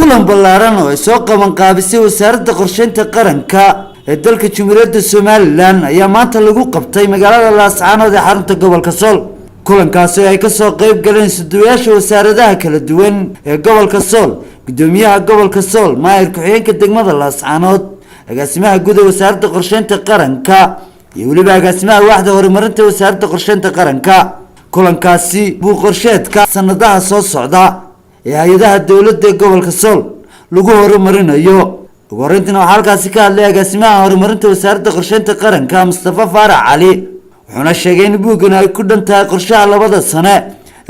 kulan ballaaran oo ay soo qaban qaabisay wasaaradda qorsheynta qaranka ee dalka Jamhuuriyadda Somaliland ayaa maanta lagu qabtay magaalada Laascaanood ee xarunta gobolka Sool. kulankaasi ay ka soo qayb galeen suduwayaasha wasaaradaha kala duwan ee gobolka Sool, gudoomiyaha gobolka Sool, maayir ku-xigeenka degmada Laascaanood, agaasimaha guud ee wasaaradda qorsheynta qaranka iyo waliba agaasimaha waaxda horumarinta wasaaradda qorsheynta qaranka. kulankaasi buu qorsheedka sanadaha soo socda ee hay'adaha dawladda ee gobolka Sool lagu horumarinayo. ugu horeyntiina waxaa halkaasi ka hadlay agaasimaha horumarinta wasaaradda qorsheynta qaranka Mustafa Faarax Cali, wuxuuna sheegay in buuggan ay ku dhantahay qorshaha labada sane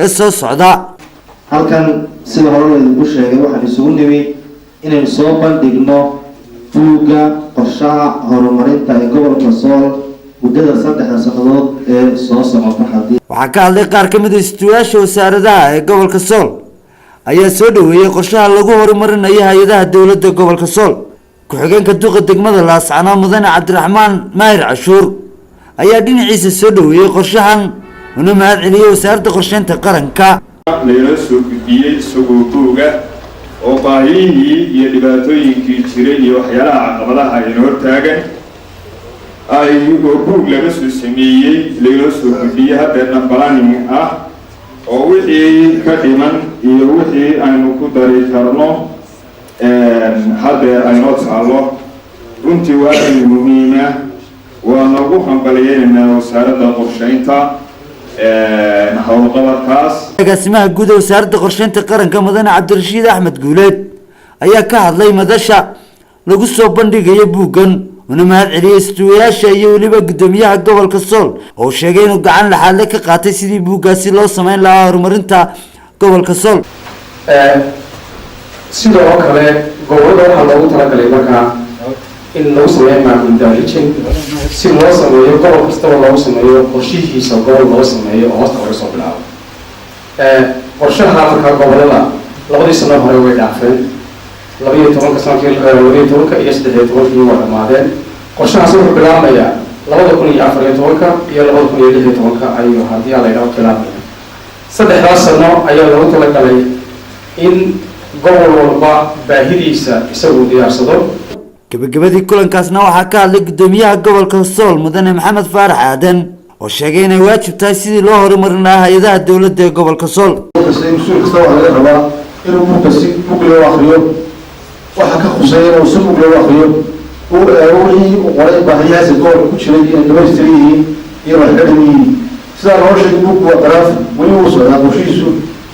ee soo socda. halkan sida hore lagu sheegay waxaan isugu nimi inaynu soo bandhigno buugga qorshaha horumarinta ee gobolka Sool muddada 3 sanadood ee soo socota. waxaa ka hadlay qaar ka mid ah suduwayaasha wasaaradaha ee gobolka Sool ayaa soo dhaweeyay qorshaha lagu horumarinayo hay'adaha dawladda gobolka Sool. ku-xigeenka duqa degmada Laascaanood Mudane Cabdiraxmaan Maahir Cashuur ayaa dhinaciisa soo dhaweeyay qorshahan una mahad celiyay wasaaradda qorsheynta qaranka. leela soo gudbiyay isagoo buuga oo baahiyihii iyo dhibaatooyinkii jiray iyo waxyaalaha caqabadaha ay hor taagan ay buug laga soo sameeyay leela soo gudbiyay hadda planning ah oo wixii ka dhiman iyo wixii aynu ku dari karno hadda aynu taalo runtii waa muhiim ah. waana ugu hambalyeynaa wasaaradda qorsheynta howlqabadkaas. agaasimaha guud ee wasaaradda qorsheynta qaranka Mudane Cabdirashiid Axmed Guuleed ayaa ka hadlay madasha lagu soo bandhigayo buuggan, una mahad celiyay suduwayaasha iyo waliba gudoomiyaha gobolka Sool oo sheegay inuu gacan laxaad ka qaatay sidii buuggaasi loo sameyn lahaa horumarinta gobolka Sool. sidoo kale gobolada waxaa loogu talagalay markaa in lagu sameeyo maamul-daadejin si loo sameeyo gobol kastaba loogu sameeyo qorshihiisa gobol loo sameeyo oo hoosta laga soo bilaabo. qorshaha markaa gobolada labadii sano hore way dhaafeen, 12 sanadkii 12 iyo 13 waa dhamaadeen. qorshahaas wuxuu bilaabmayaa 2014 iyo 2016 ayuu haddii la yidhaahdo bilaabmaya. 3 sano ayaa loogu talagalay in gobol walba baahidiisa isagu diyaarsado. gabagabadii kulankaasna waxaa ka hadlay gudoomiyaha gobolka Sool Mudane Maxamed Faarax Aadan oo sheegay inay waajib tahay sidii loo horumarin lahaa hay'adaha dawladda ee gobolka Sool. mas'uul kasta waxa laga rabaa inuu buuggaasi buugga akhriyo, waxa ka khuseeya inuu si buugga akhriyo wixii uu qoray baahiyahaas gobolka ku jiray inay dhamaystiran yihiin iyo wax ka dhiman yihiin. sidaa loo sheegay buuggu waa qaraaf weli uu socdaa qorshihiisu,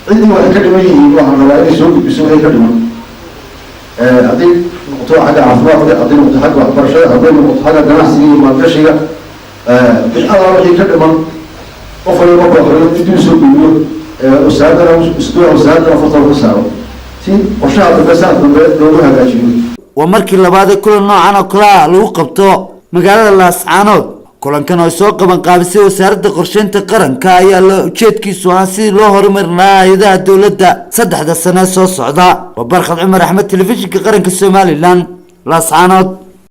ciddii wax ka dhiman yihiin waxaan rabaa inay soo gudbiso wixii ka dhiman. haddii noqoto xagga caafimaadka, haddii noqoto xagga waxbarashada, haddii noqoto xagga ganacsiga iyo maalgashiga, wixii ka dhiman qof waliba markuu akhriyo intuu soo gudbiyo wasaaradana fartooda ka saaro si qorshaha dambe sanad dambe loogu hagaajiyo. waa markii labaad ee kulan noocan oo kale ah lagu qabto magaalada Laascaanood. kulankan oo soo qaban qaabisay wasaaradda qorsheynta qaranka ayaa ujeedkiisu ah sidii loo horumarin lahaa hay'adaha dawladda 3 sano soo socda. Barkhad Cumar Axmed, telefishinka qaranka Somaliland, Laascaanood.